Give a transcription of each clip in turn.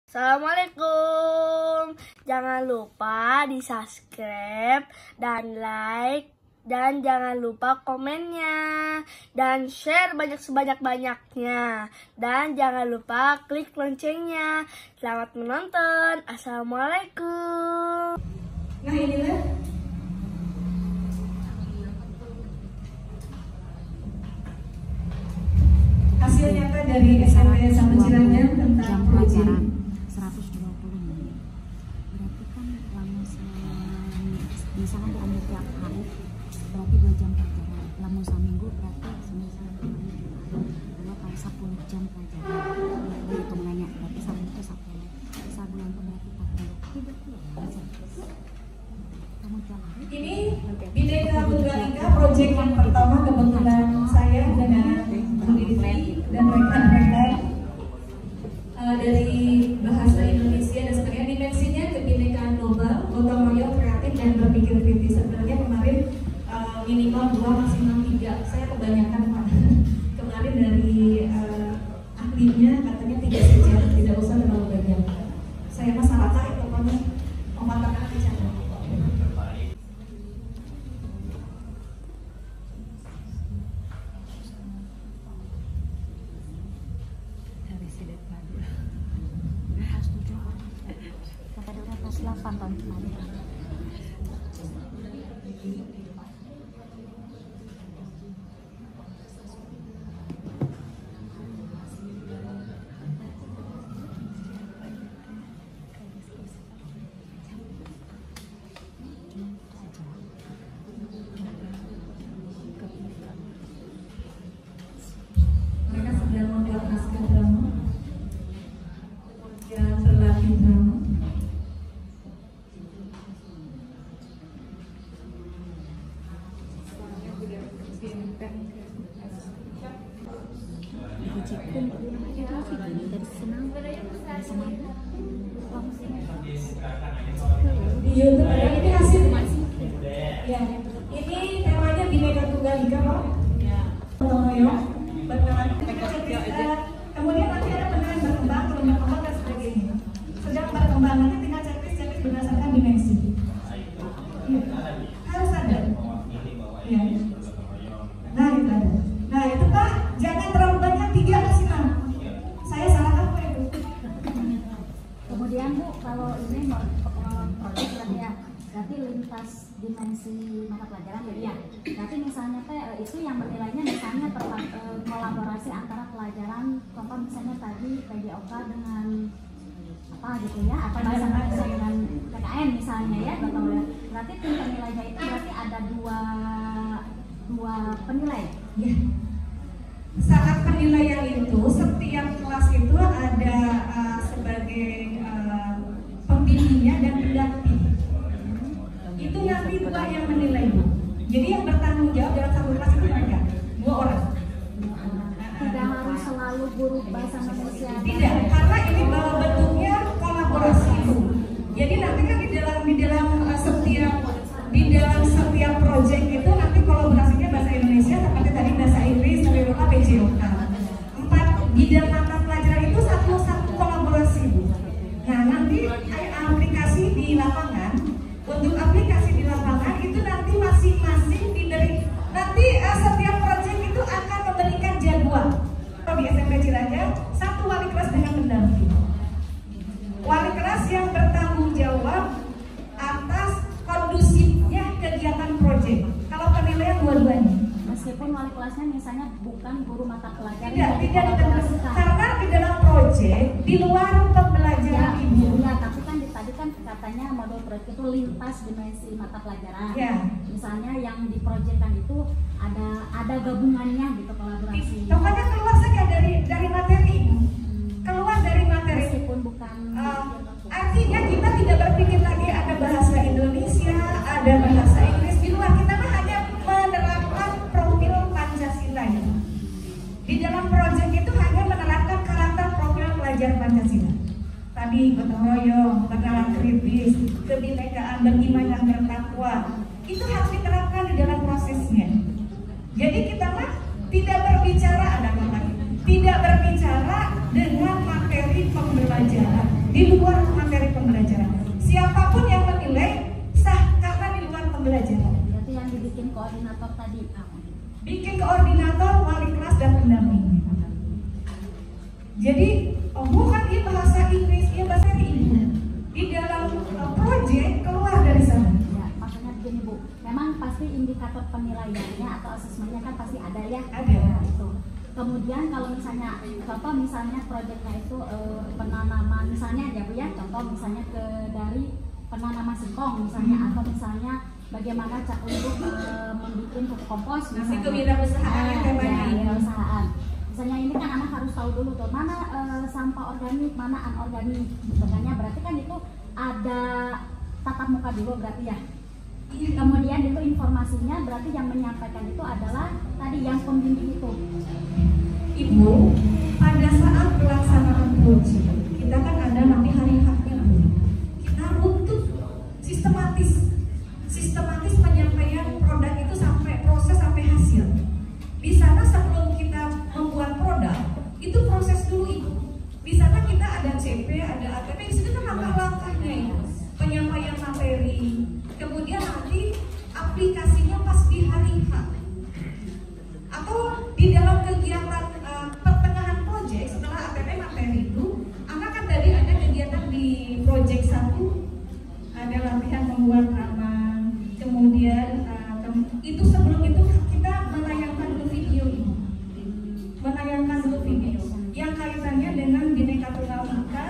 Assalamualaikum. Jangan lupa di subscribe dan like. Dan jangan lupa komennya. Dan share sebanyak-banyaknya. Dan jangan lupa klik loncengnya. Selamat menonton. Assalamualaikum. Nah, inilah hasil nyata dari SMP Sama Ciranyang tentang pelajaran 120 menit. Berarti kan lama misalkan diambil tiap hari berarti 2 jam pelajaran. Lama seminggu berarti misalkan 2 kali 10 jam pelajaran. Jadi hitungannya berarti 1 itu 10. Sebulan itu berarti 40. Kamu tiap hari. Ini Bhinneka Tunggal Ika proyek yang pertama kebetulan saya dengan Bu Didi dan rekan-rekan dari bahasa Indonesia dan sebenarnya dimensinya kebinekaan global, gotong royong, kreatif dan berpikir kritis. Sebenarnya kemarin minimal 2 maksimal 3. Saya kebanyakan Pak. Kemarin dari ahlinya katanya 3 saja, tidak usah terlalu banyak. Saya masyarakat pokoknya mematahkan bicara. Kelas 8 tahun kemarin. Mereka sedang membuat naskah drama dan berlatih drama. Di YouTube ada ini hasil. Ya, ini temanya Bhinneka Tunggal Ika, Pak. Ya. Gotong royong, berkenan. Kemudian nanti ada penilaian berkembang dan sebagainya. Sedang perkembangannya tinggal checklist berdasarkan dimensi. Ya. Harus ada. Ya. Nah, itu ada. Nah, itu Pak, jangan terlalu banyak 3 maksimal. Saya salah apa itu? Kemudian Bu, kalau ini proyek berarti lintas dimensi mata pelajaran ya. Berarti misalnya itu yang menilainya misalnya kolaborasi antara pelajaran, contoh misalnya tadi PJOK dengan apa gitu ya, atau bahasa dengan PKN misalnya ya, berarti tim penilainya itu berarti ada dua penilai. Ya. Saat penilaian itu setiap kelas itu ada sebagai pembimbingnya dan pendamping. Itu nanti 2 yang menilai. Jadi yang bertanggung jawab dalam satu kelas itu mereka 2 orang. Tidak harus selalu guru bahasa Indonesia. Tidak, karena ini bentuknya kolaborasi. Jadi nanti kan di dalam setiap proyek itu nanti kolaborasinya bahasa Indonesia seperti tadi bahasa Inggris, PJOK, PJOK. 4 bidang mata pelajaran itu satu kolaborasi. Nah, nanti aplikasi di lapangan, untuk aplikasi di lapangan itu nanti masing-masing diberi, nanti setiap proyek itu akan memberikan jadwal. Kalau di SMP Ciranyang, 1 wali kelas dengan pendamping. Wali kelas yang bertanggung jawab atas kondusifnya kegiatan proyek. Kalau penilaian dua-duanya. Meskipun wali kelasnya misalnya bukan guru mata pelajaran. Tidak ditentukan. Karena di dalam proyek, di luar pembelajaran ya, ibu. Ya, tapi kan tadi kan katanya modul proyek itu lintas dimensi mata pelajaran. Ya. Misalnya yang diproyekkan itu ada gabungannya gitu, kolaborasi. Pokoknya keluar saja dari materi. Keluar dari materi. Meskipun bukan. Artinya kita tidak berpikir lagi ada bahasa Indonesia, ada bahasa Inggris di luar. Kita hanya menerapkan profil Pancasila ini. Di dalam proyek itu hanya menerapkan karakter profil pelajar Pancasila. Tadi gotong royong, bernalar kritis, kebinekaan, beriman dan bertakwa. Itu harus diterapkan di dalam prosesnya. Jadi kita mah tidak berbicara, tidak berbicara dengan materi pembelajaran. Di koordinator tadi. Bikin koordinator, wali kelas dan pendamping. Jadi bukan ini bahasa Inggris, ini bahasa Ibu. Di dalam proyek keluar dari sana. Ya, maksudnya begini Bu, memang pasti indikator penilaiannya atau asesmennya kan pasti ada ya. Ada. Ya, itu. Kemudian kalau misalnya contoh misalnya proyeknya itu penanaman misalnya aja Bu ya, contoh misalnya dari penanaman singkong misalnya atau misalnya bagaimana cara untuk membuat pupuk kompos Masih misalnya. kewirausahaan yang temanya ini. Kewirausahaan. Misalnya ini kan anak harus tahu dulu tuh mana sampah organik, mana anorganik. Sebenarnya berarti kan itu ada tatap muka dulu berarti ya. Kemudian itu informasinya berarti yang menyampaikan itu adalah tadi yang pembimbing itu. Ibu, pada saat pelaksanaan proyek, kita kan ada nanti hari haknya. Kita runtut sistematis penyampaian produk itu sampai proses sampai hasil. Di sana sebelum kita membuat produk, itu proses dulu Ibu. Di sana kita ada CP, ada ATP, di situ kan langkah-langkahnya Ibu. Penyampaian materi, kemudian nanti aplikasinya pas di hari H. Atau di dalam kegiatan pertengahan proyek setelah ATP materi itu, anak kan tadi ada kegiatan di proyek 1, ada latihan membuat ramah, kemudian itu sebelum itu kita menayangkan dulu video ini, menayangkan dulu video yang kaitannya dengan Bhinneka Tunggal Ika,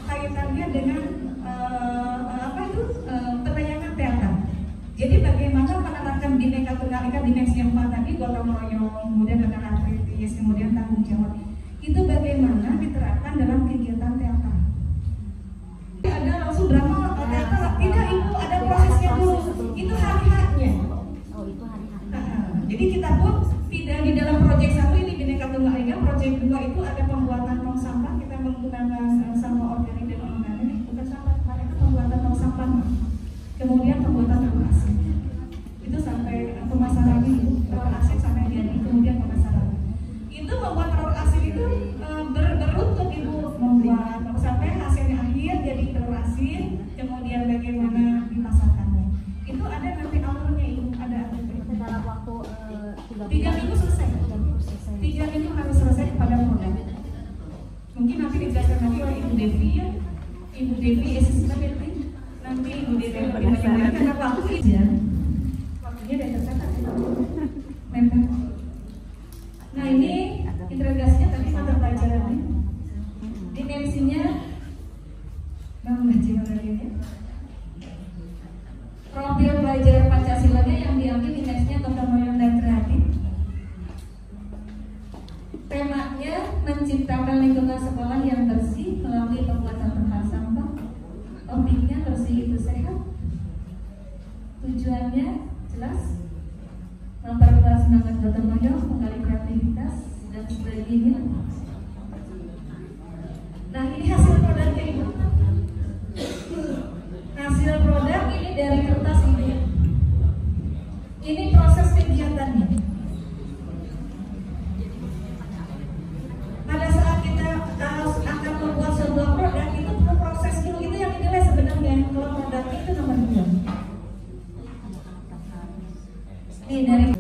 kaitannya dengan penayangan teater. Jadi bagaimana menerapkan Bhinneka Tunggal Ika dimensi yang 4 tadi, gotong royong, kemudian ada kritis, kemudian tanggung jawab. Itu bagaimana diterapkan dalam kegiatan teater. Ada langsung drama teater, tidak Ibu, ada prosesnya dulu. Itu hari-harinya. Oh itu hari-hari. Jadi kita pun tidak di dalam proyek 1 ini Bhinneka Tunggal Ika, proyek 2 itu ada pembuatan tong sampah, kita menggunakan sampah organik dan anorganik, bukan sampah, mereka pembuatan tong sampah. Kemudian pembuatan telur asin. Itu sampai pemasaran itu, telur asin sampai jadi, kemudian pemasaran. Itu membuat telur asin itu beruntut Ibu, membuat sampai hasilnya akhir jadi telur asin, kemudian bagaimana dipasarkannya. Itu ada nanti alurnya Ibu, ada Itu dalam waktu 3 minggu selesai. 3 minggu harus selesai kepada produk. Mungkin nanti dijelaskan lagi oleh Ibu Devi ya, Ibu Devi sustainability. Nanti Ibu Devi lebih banyak karena waktu aja. Waktunya udah tercatat. Mepet. Nah ini interogasinya tadi mata pelajarannya. Dimensinya mengaji materinya. Profil pelajar Pancasilanya yang diambil dimensinya gotong royong dan kreatif. Temanya menciptakan lingkungan sekolah yang bersih melalui pembuatan tempat sampah. Topiknya bersih itu sehat. Tujuannya jelas, memperkuat semangat gotong royong, menggali kreativitas dan sebagainya. Nah ini hasil produknya Ibu. Hasil produk ini dari kertas ini. Ini proses kegiatannya. Pada saat kita akan membuat sebuah produk itu perlu proses dulu, itu yang dinilai sebenarnya. Kalau produk itu nomor 2. Ini dari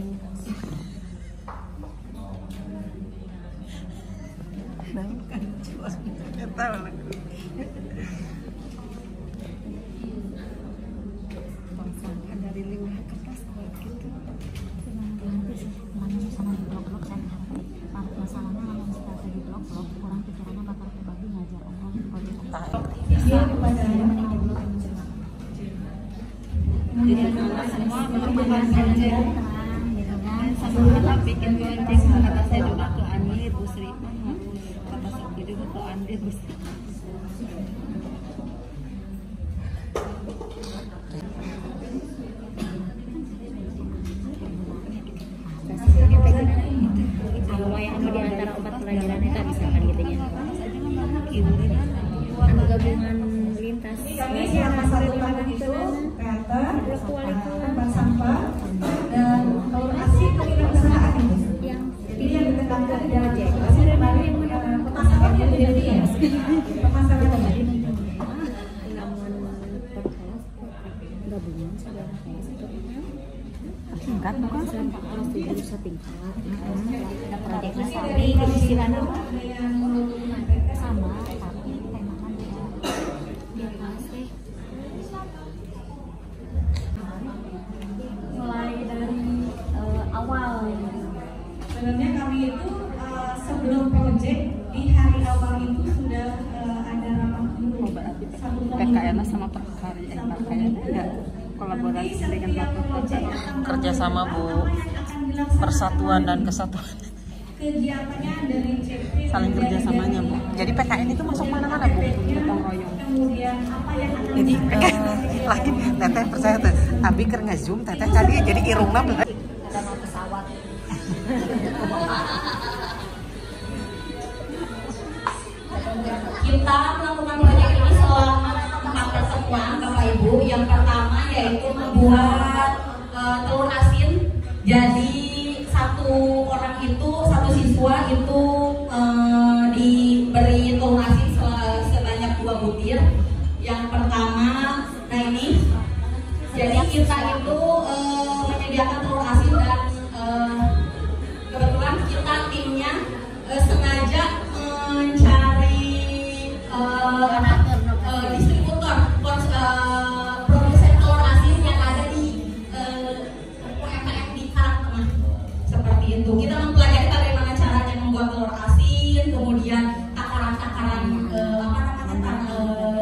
video kepada bikin gonceng kata saya juga ke Andir Bu Sri, kata saya juga ke Andir Bu Sri. Kalau yang di antara 4 pelajaran itu misalkan gitu ya. Anu gabungan lintas. kami yang satu tangan itu teater, tempat sampah dan telur asin kewirausahaan itu. Jadi yang ditekankan di dalam pemasarannya menjadi ya, pemasarannya. Gabungan saudara kayak gitu. setingkat bukan? Kelas 7 setingkat. Proyeknya sama, isinya sama, tapi temakan beda kelas deh. Mulai dari awal. Sebenarnya kami itu sebelum project di hari awal itu sudah ada rapat dulu. PKN sama prakarya enggak kolaborasi dengan prakarya. Kerjasama Bu, persatuan dan kesatuan. Kegiatannya dari CP Saling kerjasamanya Bu. Jadi PKN itu masuk mana-mana Bu? Gotong royong. kemudian apa yang akan Jadi lagi teteh percaya tuh, Abi keur nge-zoom teteh tadi jadi irungna bener. Ada mau pesawat. Kita melakukan proyek ini selama 4 pertemuan Bapak Ibu. Yang pertama yaitu membuat telur asin. Jadi satu siswa itu diberi telur asin sebanyak 2 butir. Yang pertama, nah ini, jadi kita itu menyediakan telur asin dan kebetulan kita timnya sengaja mencari distributor produsen telur asin yang ada di UMKM di Karangtengah seperti itu. Kita mempelajari bagaimana caranya membuat telur asin, kemudian takaran-takaran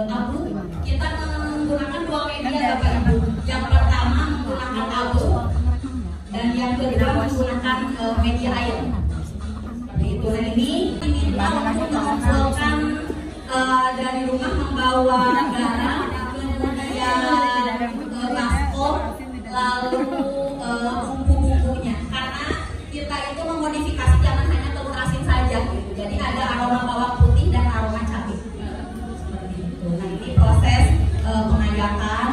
abu. Kita menggunakan 2 media Bapak Ibu. Yang pertama menggunakan abu dan yang kedua menggunakan media air. Seperti itu. Nah ini kita mengumpulkan dari rumah membawa garam, kemudian baskom, lalu bumbu-bumbunya. Karena kita itu memodifikasi jangan hanya telur asin saja, gitu. Jadi ada aroma bawang putih dan aroma cabai. Seperti itu. Nah ini proses pengayakan.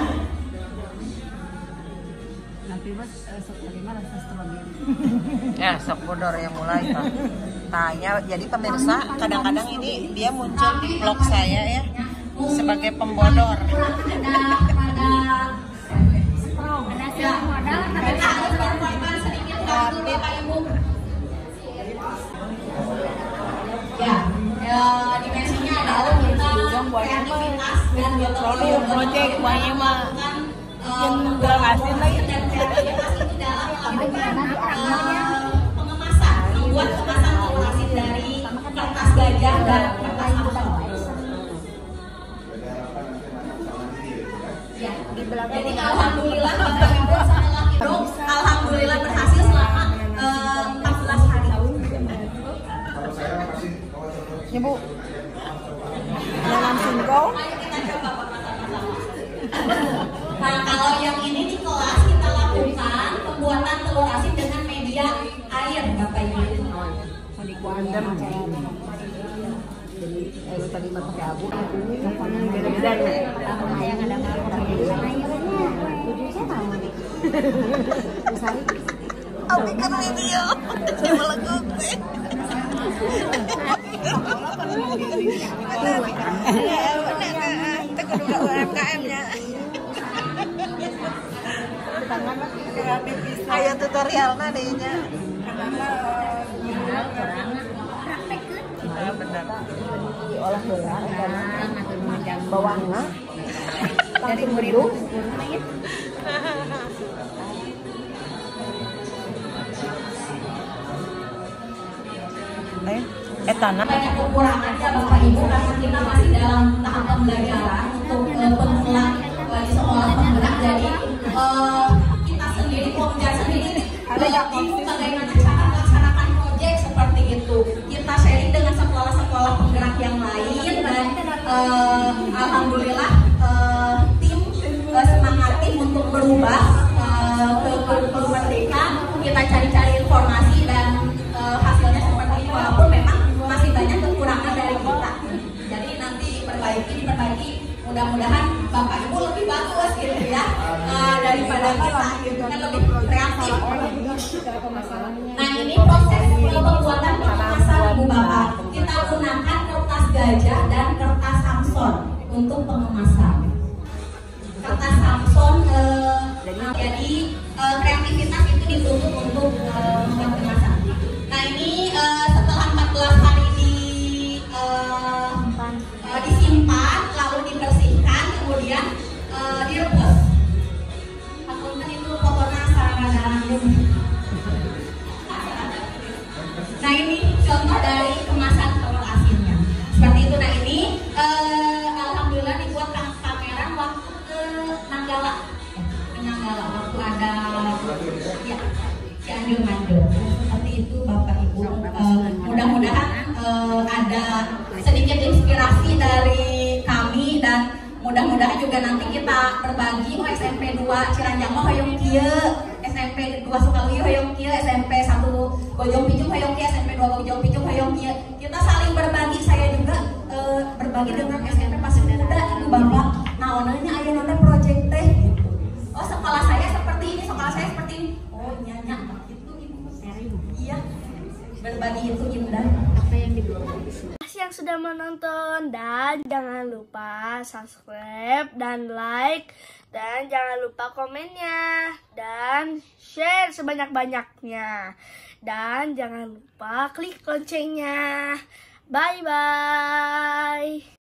Nanti Mas terima rasa stroberi. Ya, sok bodor yang mulai Pak. Tanya, jadi pemirsa kadang-kadang ini dia muncul di vlog saya ya sebagai pembodor. Dimensinya adalah kita kreativitas dan project banyak mah yang jual asin lagi dan kreativitas itu dalam melakukan pengemasan, membuat kemasan telur asin dari kertas gajah dan kertas amsel. Ya, jadi alhamdulillah Bapak Ibu setelah itu alhamdulillah berhasil selama 14 hari. Ya Bu, jangan singkong. Nah kalau yang ini di kelas kita lakukan pembuatan telur asin dengan media air Bapak Ibu. Jadi tadi mah pakai abu. Beda-beda nih. Yang ada airnya. Tujuhnya tahu nih. Usari. Abi kan video. Coba lagu gue. Kita kudu UMKM-nya. Aya tutorialna dehnya. Ya benar. Diolah heula dan bawangna dari murid Etana Banyak kekurangan ya Bapak Ibu karena kita masih dalam tahap pembelajaran untuk pengelolaan di sekolah penggerak. Jadi kita sendiri, Pomja sendiri bingung bagaimana cara melaksanakan proyek seperti itu. Kita sharing dengan sekolah-sekolah penggerak yang lain dan alhamdulillah tim semangat tim untuk berubah ke merdeka. Kita cari-cari informasi dan hasilnya seperti ini walaupun memang masih banyak kekurangan dari kita. Jadi nanti diperbaiki. Mudah-mudahan Bapak Ibu lebih bagus gitu ya daripada kita gitu kan, lebih kreatif. Nah ini proses pembuatan pengemasan Bu Bapak. Kita gunakan kertas gajah dan kertas Samson untuk pengemasan. Kertas Samson jadi kreativitas itu ditutup untuk membuat kemasan. Nah ini setelah 14 hari disimpan, lalu dibersihkan, kemudian direbus. Pakunten itu pokoknya sarana. Nah ini contoh dari kemasan telur asinnya. Seperti itu. Nah ini alhamdulillah dibuat pameran waktu ke Nanggala. Waktu ada ya Cianjur Manjur. Seperti itu Bapak Ibu. Mudah-mudahan ada sedikit inspirasi dari kami dan mudah-mudahan juga nanti kita berbagi SMP 2 Ciranjang hoyong kieu, SMP 2 Sukaluyu hoyong kieu, SMP 1 Bojong Picung hoyong kieu, SMP 2 Bojong Picung hoyong kieu. Kita saling berbagi. Saya juga berbagi dengan SMP Pasir Muda Ibu Bapak. Nah, onanya aya nonton project teh gitu. Oh, sekolah saya seperti ini, sekolah saya seperti ini. Oh, nyanyi gitu Ibu. Iya. Berbagi itu indah. Apa yang dibawa? Yang sudah menonton, dan jangan lupa subscribe dan like, dan jangan lupa komennya dan share sebanyak-banyaknya, dan jangan lupa klik loncengnya. Bye bye.